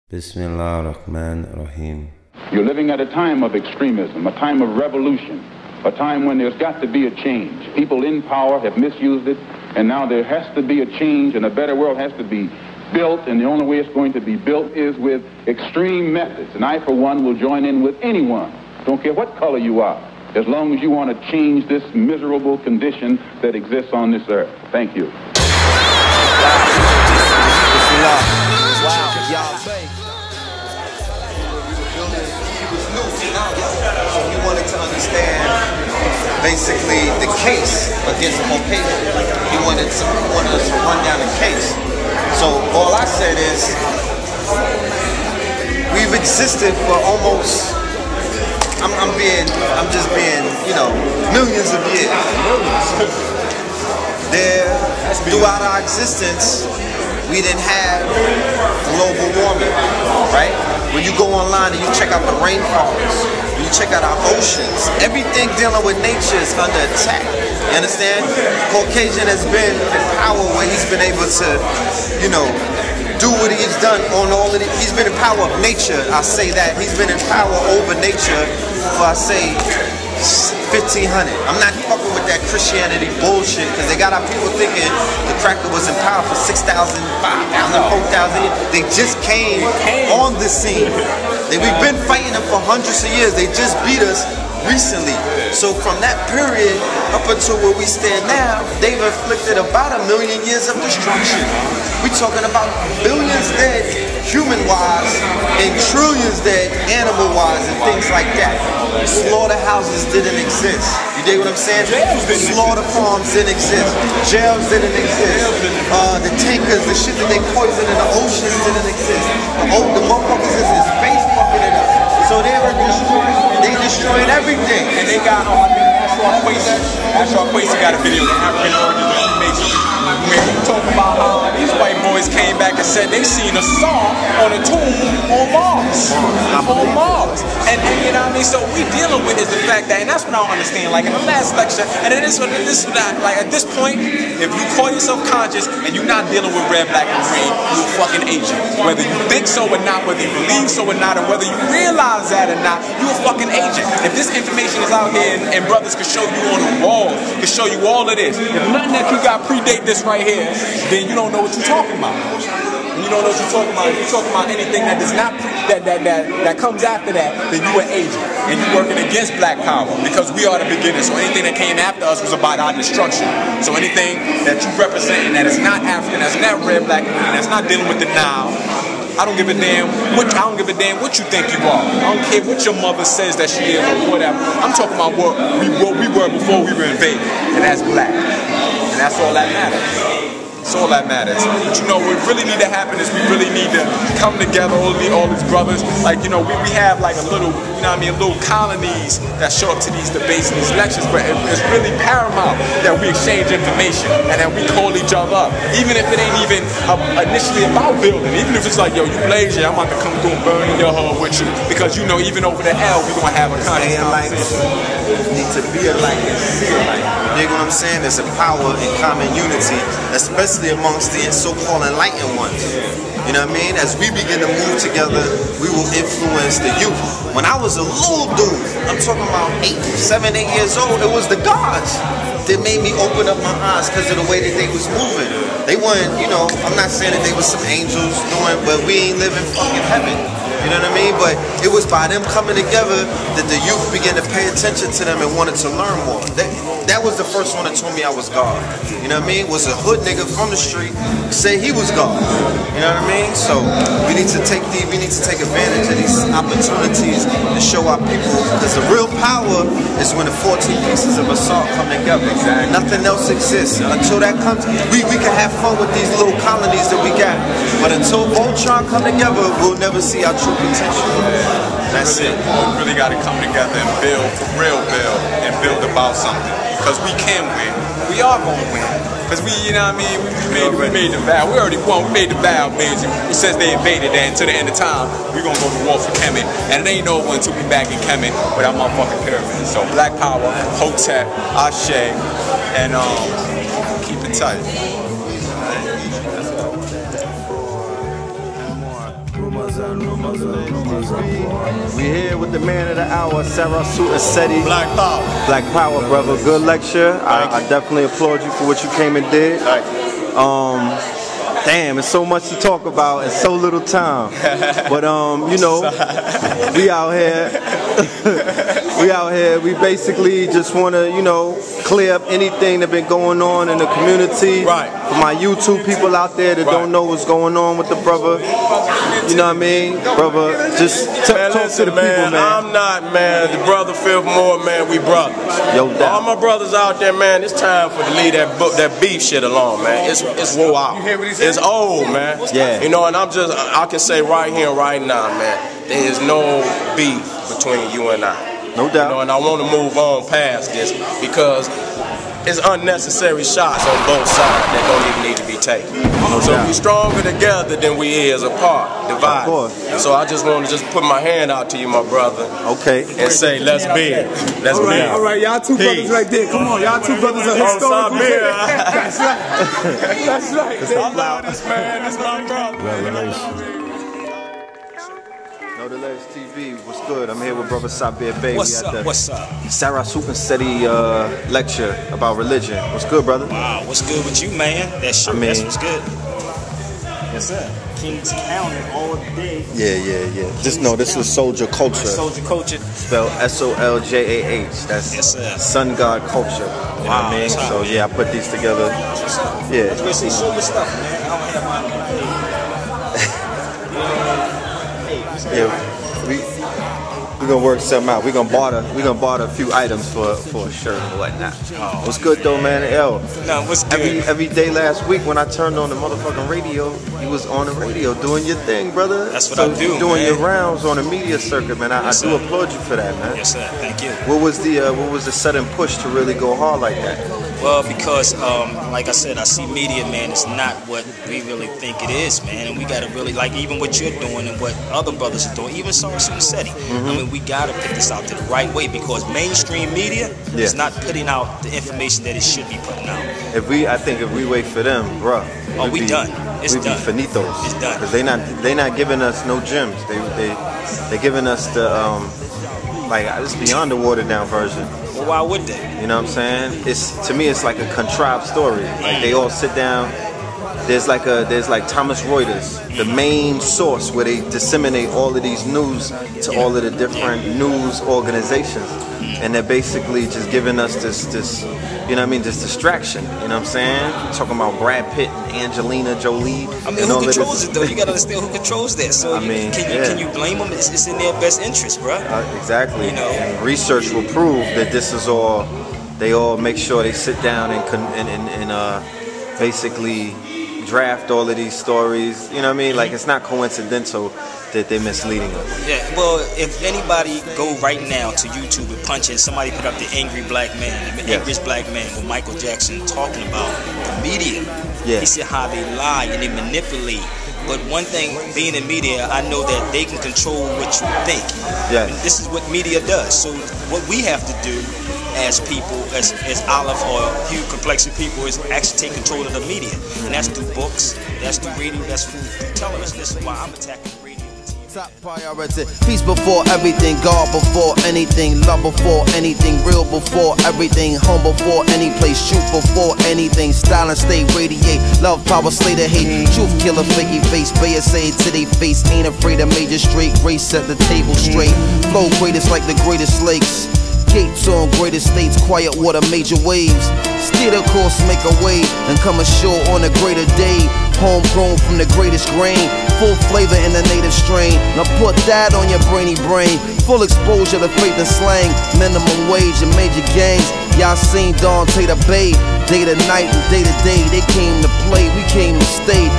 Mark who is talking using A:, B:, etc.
A: Bismillah ar-Rahman ar-Rahim.
B: You're living at a time of extremism, a time of revolution, a time when there's got to be a change. People in power have misused it, and now there has to be a change, and a better world has to be built, and the only way it's going to be built is with extreme methods. And I, for one, will join in with anyone, don't care what color you are, as long as you want to change this miserable condition that exists on this earth. Thank you.
C: So he wanted to understand basically the case against Caucasian. He wanted us to run down the case. So all I said is we've existed for almost I'm just being, you know, millions of years. Throughout our existence, we didn't have global warming, right? When you go online and you check out the rainforests, when you check out our oceans, everything dealing with nature is under attack. You understand? Caucasian has been in power where he's been able to, you know, do what he's done on all of it. He's been in power of nature, I say that. He's been in power over nature for, I say, 1500. I'm not fucking with that Christianity bullshit, because they got our people thinking the cracker was in power for 6,000, 5,000, 4,000 years. They just came on the scene. We've been fighting them for hundreds of years. They just beat us recently. So from that period up until where we stand now, they've inflicted about 1 million years of destruction. We're talking about billions dead human-wise and trillions dead animal-wise and things like that. Slaughterhouses didn't exist. You dig what I'm saying? Slaughter farms didn't exist. Jails didn't exist. The tankers, the shit that they poison in the oceans didn't exist. The motherfuckers is in space fucking it up. So they destroying everything.
D: And they got, I think Ashar Quasi got a video, the African Origins of Information, where he talked about how these white boys came back and said they seen a saw on a tomb on Mars. And you know what I mean? So we dealing with is the fact that, and that's what I don't understand, like in the last lecture, and it is like at this point, if you call yourself conscious and you're not dealing with red, black, and green, you're a fucking agent. Whether you think so or not, whether you believe so or not, or whether you realize that or not, you're a fucking agent. If this information is out here and brothers can show you on the wall, can show you all of this, if nothing that you got predate this right here, then you don't know what you're talking about. You don't know what you're talking about. If you're talking about anything that does not that comes after that, then you an agent and you're working against black power, because we are the beginners. So anything that came after us was about our destruction. So anything that you represent that is not African, that's not red, black, and green, that's not dealing with the Nile, I don't give a damn what you think you are. I don't care what your mother says that she is or whatever. I'm talking about what we were before we were invaded, and that's black. And that's all that matters. That's all that matters. But you know, what really need to happen is we really need to come together, all these brothers. Like, you know, we have like a little, you know what I mean, little colonies that show up to these debates and these lectures, but it's really paramount that we exchange information and that we call each other up. Even if it ain't even initially about building, even if it's like, yo, you blaze, I'm about to come through and burn in your hood with you. Because you know, even over the L, we're going to have a conversation.
C: Need to be alike and see alike. You dig what I'm saying? There's a power in common unity, especially amongst the so-called enlightened ones. You know what I mean? As we begin to move together, we will influence the youth. When I was a little dude, I'm talking about 7, 8 years old, it was the gods that made me open up my eyes because of the way that they was moving. They weren't, you know, I'm not saying that they was some angels doing, but we ain't living fucking heaven. You know what I mean? But it was by them coming together that the youth began to pay attention to them and wanted to learn more. That was the first one that told me I was God. You know what I mean? Was a hood nigga from the street say he was God. You know what I mean? So we need to take advantage of these opportunities to show our people, because the real power is when the 14 pieces of assault come together. Exactly. Nothing else exists. Until that comes, we can have fun with these little colonies that we got. But until Voltron come together, we'll never see our true potential. That's it.
D: We really got to come together and build, for real build, and build about something. Because we can win. We are going to win. Because we, you know what I mean, we made the vow. We already won. We made the vow, man. Since they invaded that, until the end of time, we're going to go to war for Kemet. And it ain't over until we back in Kemet with our motherfucking pyramid. So Black Power, Hotep, Ashe, and keep it tight.
E: We here with the man of the hour, Sara Suten Seti.
F: Black Power.
E: Black Power, brother. Good lecture. I definitely applaud you for what you came and did.
F: Thank you.
E: Damn, it's so much to talk about in so little time. But you know, we out here. We basically just want to, you know, clear up anything that's been going on in the community.
F: Right.
E: For my YouTube people out there that don't know what's going on with the brother. You know what I mean? Brother, just talk to the people, man.
F: I'm not, man. The brother feel more, man. We brothers.
E: Yo,
F: all my brothers out there, man, it's time for to leave that beef shit alone, man. It's wore out. You hear what he said? It's old, man.
E: Yeah.
F: You know, and I can say right here, right now, man, there is no beef between you and I.
E: No doubt.
F: You know, and I want to move on past this because it's unnecessary shots on both sides that don't even need to be taken. So we're stronger together than we is apart, divided.
E: Of course.
F: So I just want to put my hand out to you, my brother.
E: Okay.
F: And say, let's build. Let's build.
G: All right, y'all two brothers right there. Come on, y'all two brothers are historical. That's right. That's right.
F: I love this, man. That's my brother.
E: Know the Legs TV, what's good? I'm here with brother SAABIR Bay.
H: What's up? What's up?
E: Sara Suten Seti lecture about religion. What's good, brother?
H: Wow, what's good with you, man? That's that's what's good. Yes, sir. Kings County all day.
E: Yeah. Just know this is soldier culture.
H: Soldier culture.
E: Spelled SOLJAH. That's sun god culture. You know what I mean? So yeah, I put these together. Yeah.
H: Let's go say soldier stuff, man. I don't have my
E: we're gonna work something out. We're gonna barter a few items for a shirt and whatnot. What's good though, man? L.
H: No, what's good?
E: Every day last week when I turned on the motherfucking radio, you was on the radio doing your thing, brother.
H: That's what I do,
E: doing
H: man.
E: your rounds on the media circuit, man. I do applaud you for that, man.
H: Yes, sir. Thank you.
E: What was the sudden push to really go hard like that?
H: Well, because like I said, I see media, man, it's not what we really think it is, man. And we gotta really, like, even what you're doing and what other brothers are doing, even Sara Suten Seti. I mean, we gotta put this out to the right way because mainstream media is not putting out the information that it should be putting out.
E: I think if we wait for them, bruh,
H: we done. It's
E: we
H: done.
E: Be finitos.
H: It's done.
E: Because they not giving us no gems. They giving us the like it's beyond the watered down version.
H: Well, why would they?
E: You know what I'm saying? To me it's like a contrived story. Like they all sit down. There's like Thomas Reuters, the main source where they disseminate all of these news to all of the different news organizations, and they're basically just giving us this, you know what I mean, this distraction. You know what I'm saying? Talking about Brad Pitt and Angelina Jolie.
H: I mean, who controls it though? You gotta understand who controls that. So
E: I mean,
H: can you blame them? It's in their best interest, bro.
E: Exactly.
H: You know,
E: and research will prove that this is all. They all make sure they sit down and basically draft all of these stories, you know what I mean? Like, it's not coincidental that they're misleading us.
H: Yeah, well, if anybody go right now to YouTube and punch in, somebody put up the angry black man, the angriest black man with Michael Jackson talking about the media.
E: Yeah.
H: He said how they lie and they manipulate. But one thing, being in media, I know that they can control what you think.
E: Yeah.
H: And this is what media does. So what we have to do as people, as olive or hue complexion people, is actually take control of the media. And that's through books, that's through radio, that's through television. This is why I'm attacking radio.
C: Top priority, peace before everything, God before anything, love before anything, real before everything, home before any place, truth before anything, style and stay radiate, love power slay the hate, truth killer fakey face, Bayer say to they face, ain't afraid of major straight, race set the table straight, flow greatest like the greatest lakes, gates on greater states, quiet water, major waves, steer the course, make a way, and come ashore on a greater day, homegrown from the greatest grain, full flavor in the native strain. Now put that on your brainy brain. Full exposure to faith and slang. Minimum wage and major gangs. Y'all seen Dante the Bay. Day to night and day to day. They came to play, we came to stay.